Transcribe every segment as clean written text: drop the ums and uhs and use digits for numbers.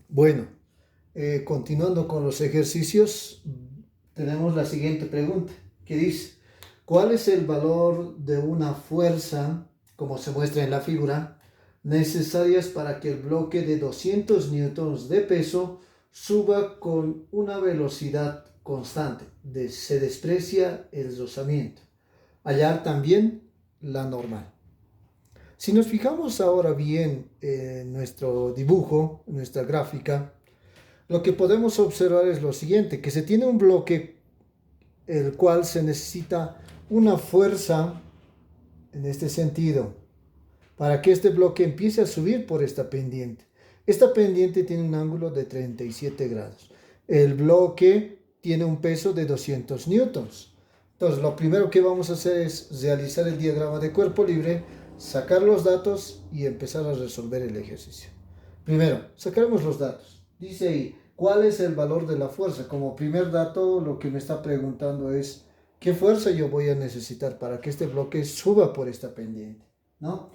Bueno, continuando con los ejercicios, tenemos la siguiente pregunta, que dice, ¿cuál es el valor de una fuerza, como se muestra en la figura, necesarias para que el bloque de 200 newtons de peso suba con una velocidad constante? Se desprecia el rozamiento. Hallar también la normal. Si nos fijamos ahora bien en nuestro dibujo, en nuestra gráfica, lo que podemos observar es lo siguiente, que se tiene un bloque el cual se necesita una fuerza en este sentido para que este bloque empiece a subir por esta pendiente. Esta pendiente tiene un ángulo de 37 grados. El bloque tiene un peso de 200 newtons. Entonces, lo primero que vamos a hacer es realizar el diagrama de cuerpo libre, sacar los datos y empezar a resolver el ejercicio. Primero, sacaremos los datos. Dice ahí, ¿cuál es el valor de la fuerza? Como primer dato, lo que me está preguntando es, ¿qué fuerza yo voy a necesitar para que este bloque suba por esta pendiente? ¿No?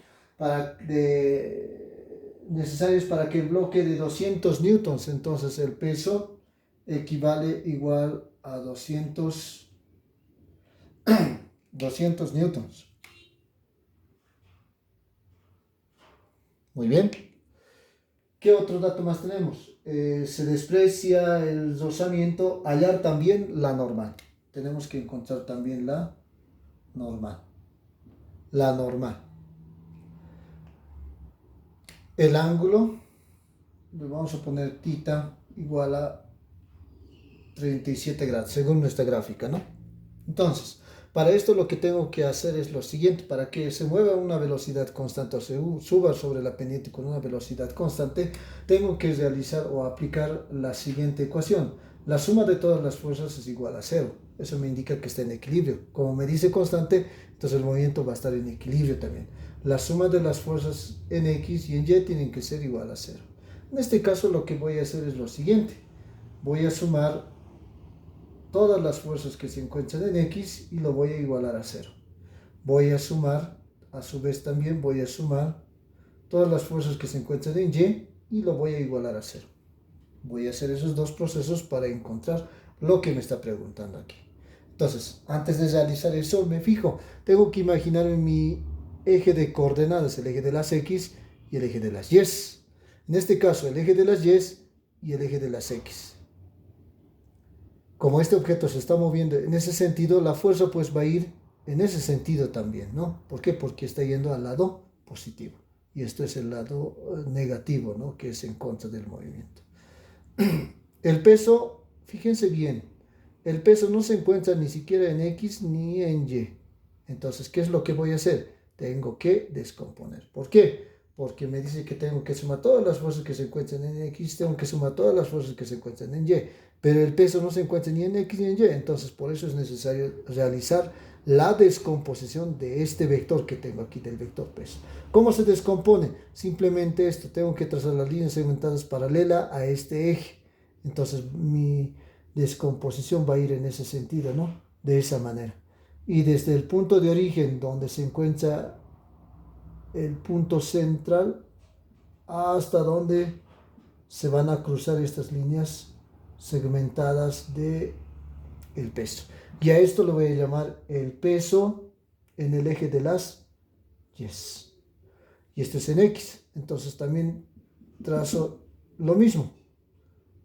Necesarios para que el bloque de 200 newtons, entonces el peso equivale igual a 200 newtons. Muy bien. ¿Qué otro dato más tenemos? Se desprecia el rozamiento, hallar también la normal. Tenemos que encontrar también la normal. La normal. El ángulo, le vamos a poner tita igual a 37 grados, según nuestra gráfica, ¿no? Entonces, para esto lo que tengo que hacer es lo siguiente, para que se mueva a una velocidad constante o se suba sobre la pendiente con una velocidad constante, tengo que realizar o aplicar la siguiente ecuación. La suma de todas las fuerzas es igual a cero. Eso me indica que está en equilibrio. Como me dice constante, entonces el movimiento va a estar en equilibrio también. La suma de las fuerzas en X y en Y tienen que ser igual a cero. En este caso lo que voy a hacer es lo siguiente. Voy a sumar todas las fuerzas que se encuentran en X y lo voy a igualar a cero. Voy a sumar, a su vez también voy a sumar todas las fuerzas que se encuentran en Y y lo voy a igualar a cero. Voy a hacer esos dos procesos para encontrar lo que me está preguntando aquí. Entonces, antes de realizar eso, me fijo, tengo que imaginar en mi eje de coordenadas, el eje de las X y el eje de las Y. En este caso, el eje de las Y y el eje de las X. Como este objeto se está moviendo en ese sentido, la fuerza pues va a ir en ese sentido también, ¿no? ¿Por qué? Porque está yendo al lado positivo. Y esto es el lado negativo, ¿no? Que es en contra del movimiento. El peso, fíjense bien, el peso no se encuentra ni siquiera en X ni en Y. Entonces, ¿qué es lo que voy a hacer? Tengo que descomponer. ¿Por qué? Porque me dice que tengo que sumar todas las fuerzas que se encuentran en X, tengo que sumar todas las fuerzas que se encuentran en Y, pero el peso no se encuentra ni en X ni en Y, entonces por eso es necesario realizar la descomposición de este vector que tengo aquí, del vector peso. ¿Cómo se descompone? Simplemente esto, tengo que trazar las líneas segmentadas paralelas a este eje, entonces mi descomposición va a ir en ese sentido, ¿no? De esa manera. Y desde el punto de origen, donde se encuentra el punto central, hasta donde se van a cruzar estas líneas segmentadas de el peso. Y a esto lo voy a llamar el peso en el eje de las Yes. Y esto es en X. Entonces también trazo lo mismo.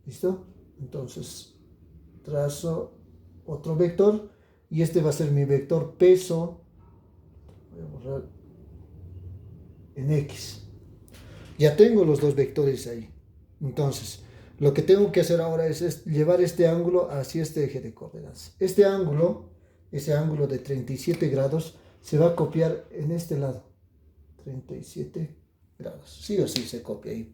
¿Listo? Entonces trazo otro vector y este va a ser mi vector peso. Voy a borrar en X. Ya tengo los dos vectores ahí. Entonces, lo que tengo que hacer ahora es llevar este ángulo hacia este eje de coordenadas. Este ángulo, ese ángulo de 37 grados, se va a copiar en este lado. 37 grados. Sí o sí se copia ahí.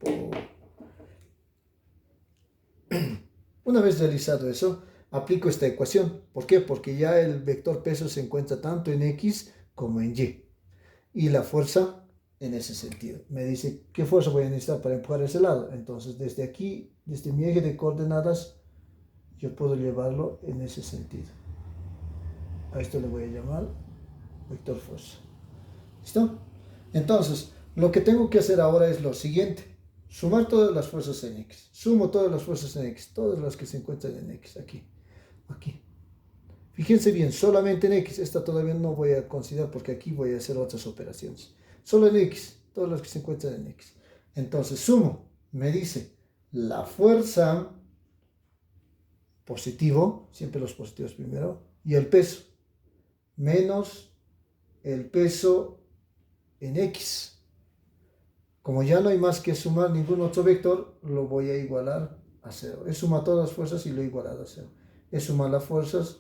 Una vez realizado eso, aplico esta ecuación. ¿Por qué? Porque ya el vector peso se encuentra tanto en X como en Y. Y la fuerza en ese sentido. Me dice, ¿qué fuerza voy a necesitar para empujar ese lado? Entonces, desde aquí, desde mi eje de coordenadas, yo puedo llevarlo en ese sentido. A esto le voy a llamar vector fuerza. ¿Listo? Entonces, lo que tengo que hacer ahora es lo siguiente. Sumar todas las fuerzas en X. Sumo todas las fuerzas en X, todas las que se encuentran en X, aquí, aquí. Fíjense bien, solamente en X, esta todavía no voy a considerar porque aquí voy a hacer otras operaciones. Solo en X, todas las que se encuentran en X. Entonces sumo, me dice la fuerza positivo, siempre los positivos primero, y el peso, menos el peso en X. Como ya no hay más que sumar ningún otro vector, lo voy a igualar a 0. He sumado todas las fuerzas y lo he igualado a 0. He sumado las fuerzas,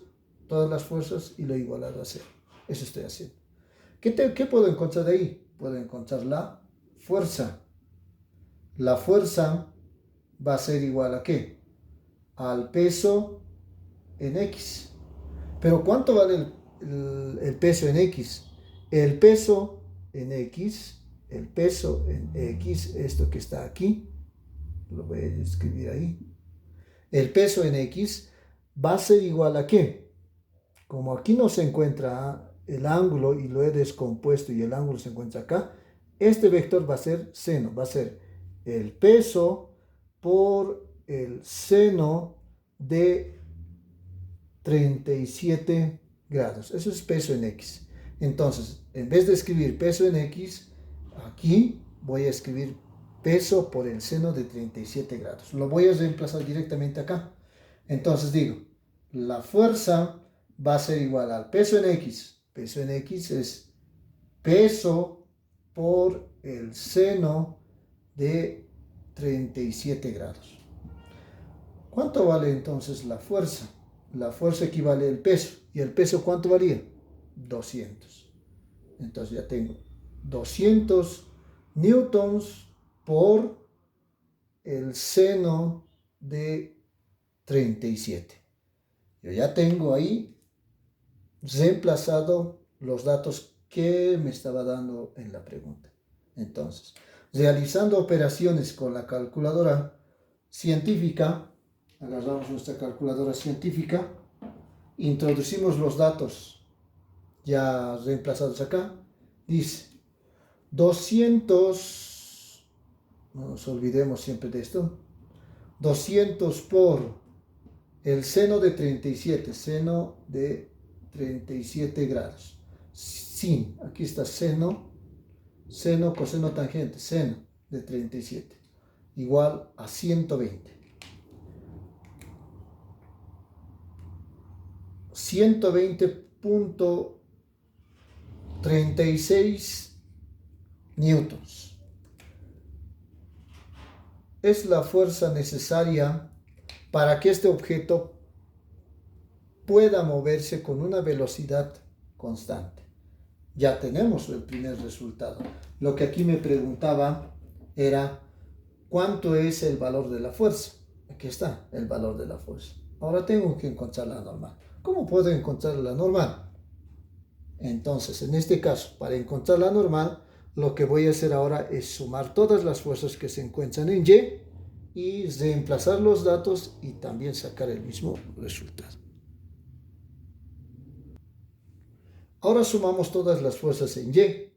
todas las fuerzas y lo he igualado a 0. Eso estoy haciendo. ¿Qué puedo encontrar de ahí? Puedo encontrar la fuerza. La fuerza va a ser igual a ¿qué? Al peso en X. Pero ¿cuánto vale el peso en X? El peso en X, esto que está aquí, lo voy a escribir ahí. El peso en X va a ser igual a ¿qué? Como aquí no se encuentra el ángulo y lo he descompuesto y el ángulo se encuentra acá, este vector va a ser seno, va a ser el peso por el seno de 37 grados. Eso es peso en X. Entonces, en vez de escribir peso en X, aquí voy a escribir peso por el seno de 37 grados. Lo voy a reemplazar directamente acá. Entonces digo, la fuerza va a ser igual al peso en X. Peso en X es peso por el seno de 37 grados. ¿Cuánto vale entonces la fuerza? La fuerza equivale al peso. ¿Y el peso cuánto valía? 200. Entonces ya tengo 200 newtons por el seno de 37. Yo ya tengo ahí reemplazado los datos que me estaba dando en la pregunta. Entonces, realizando operaciones con la calculadora científica, agarramos nuestra calculadora científica, introducimos los datos ya reemplazados acá, dice 200, no nos olvidemos siempre de esto, 200 por el seno de 37, seno de 37 grados, sin, aquí está seno, coseno, tangente, seno de 37, igual a 120. 120.36 newtons. Es la fuerza necesaria para que este objeto pueda moverse con una velocidad constante. Ya tenemos el primer resultado. Lo que aquí me preguntaba era ¿cuánto es el valor de la fuerza? Aquí está el valor de la fuerza. Ahora tengo que encontrar la normal. ¿Cómo puedo encontrar la normal? Entonces, en este caso, para encontrar la normal, lo que voy a hacer ahora es sumar todas las fuerzas que se encuentran en Y reemplazar los datos y también sacar el mismo resultado. Ahora sumamos todas las fuerzas en Y.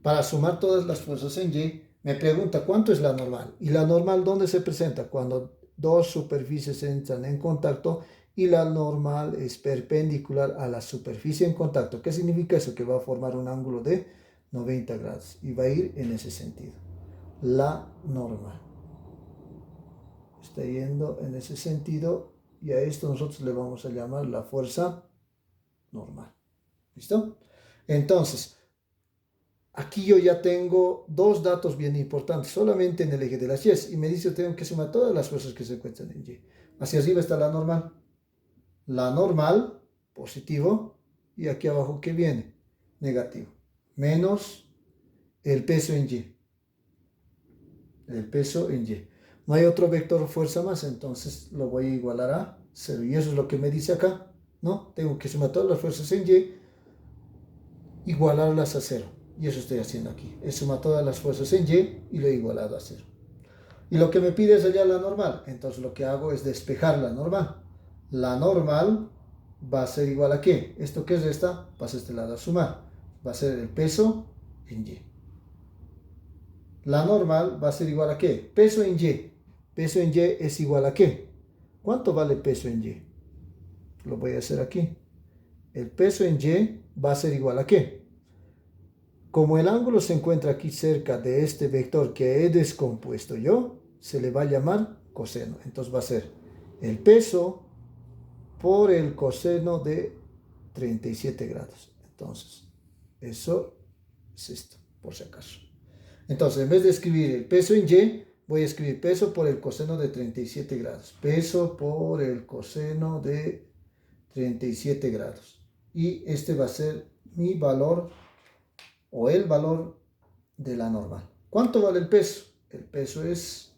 Para sumar todas las fuerzas en Y, me pregunta cuánto es la normal. ¿Y la normal dónde se presenta? Cuando dos superficies entran en contacto y la normal es perpendicular a la superficie en contacto. ¿Qué significa eso? Que va a formar un ángulo de 90 grados y va a ir en ese sentido. La normal está yendo en ese sentido y a esto nosotros le vamos a llamar la fuerza normal. ¿Listo? Entonces, aquí yo ya tengo dos datos bien importantes, solamente en el eje de las Y, y me dice que tengo que sumar todas las fuerzas que se encuentran en Y. Hacia arriba está la normal. La normal, positivo, y aquí abajo, ¿qué viene? Negativo. Menos el peso en Y. El peso en Y. No hay otro vector fuerza más, entonces lo voy a igualar a 0. Y eso es lo que me dice acá, ¿no? Tengo que sumar todas las fuerzas en Y, igualarlas a 0. Y eso estoy haciendo aquí. He sumado todas las fuerzas en Y lo he igualado a 0. Y lo que me pide es hallar la normal. Entonces lo que hago es despejar la normal. La normal va a ser igual a ¿qué? ¿Esto qué es esta? Pasa a este lado a sumar. Va a ser el peso en Y. La normal va a ser igual a ¿qué? Peso en Y. Peso en Y es igual a ¿qué? ¿Cuánto vale peso en Y? Lo voy a hacer aquí. El peso en Y va a ser igual a ¿qué? Como el ángulo se encuentra aquí cerca de este vector que he descompuesto yo, se le va a llamar coseno. Entonces va a ser el peso por el coseno de 37 grados. Entonces, eso es esto, por si acaso. Entonces, en vez de escribir el peso en Y, voy a escribir peso por el coseno de 37 grados. Peso por el coseno de 37 grados. Y este va a ser mi valor o el valor de la normal. ¿Cuánto vale el peso? El peso es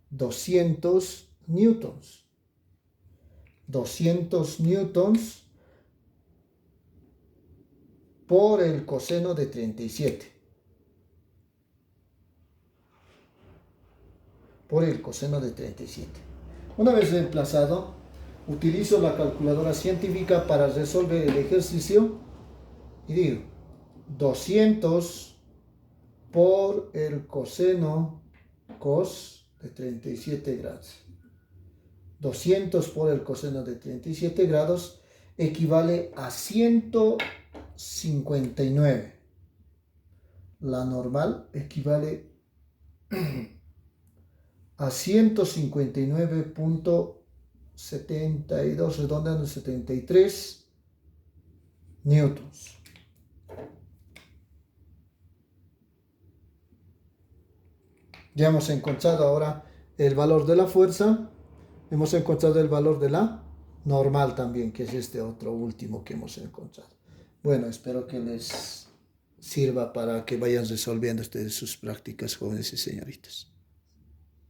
200 newtons. 200 newtons por el coseno de 37. Por el coseno de 37. Una vez reemplazado, utilizo la calculadora científica para resolver el ejercicio y digo 200 por el coseno cos de 37 grados. 200 por el coseno de 37 grados equivale a 159. La normal equivale a 159.72, redondeando 73 newtons. Ya hemos encontrado ahora el valor de la fuerza. Hemos encontrado el valor de la normal también, que es este otro último que hemos encontrado. Bueno, espero que les sirva para que vayan resolviendo ustedes sus prácticas, jóvenes y señoritas.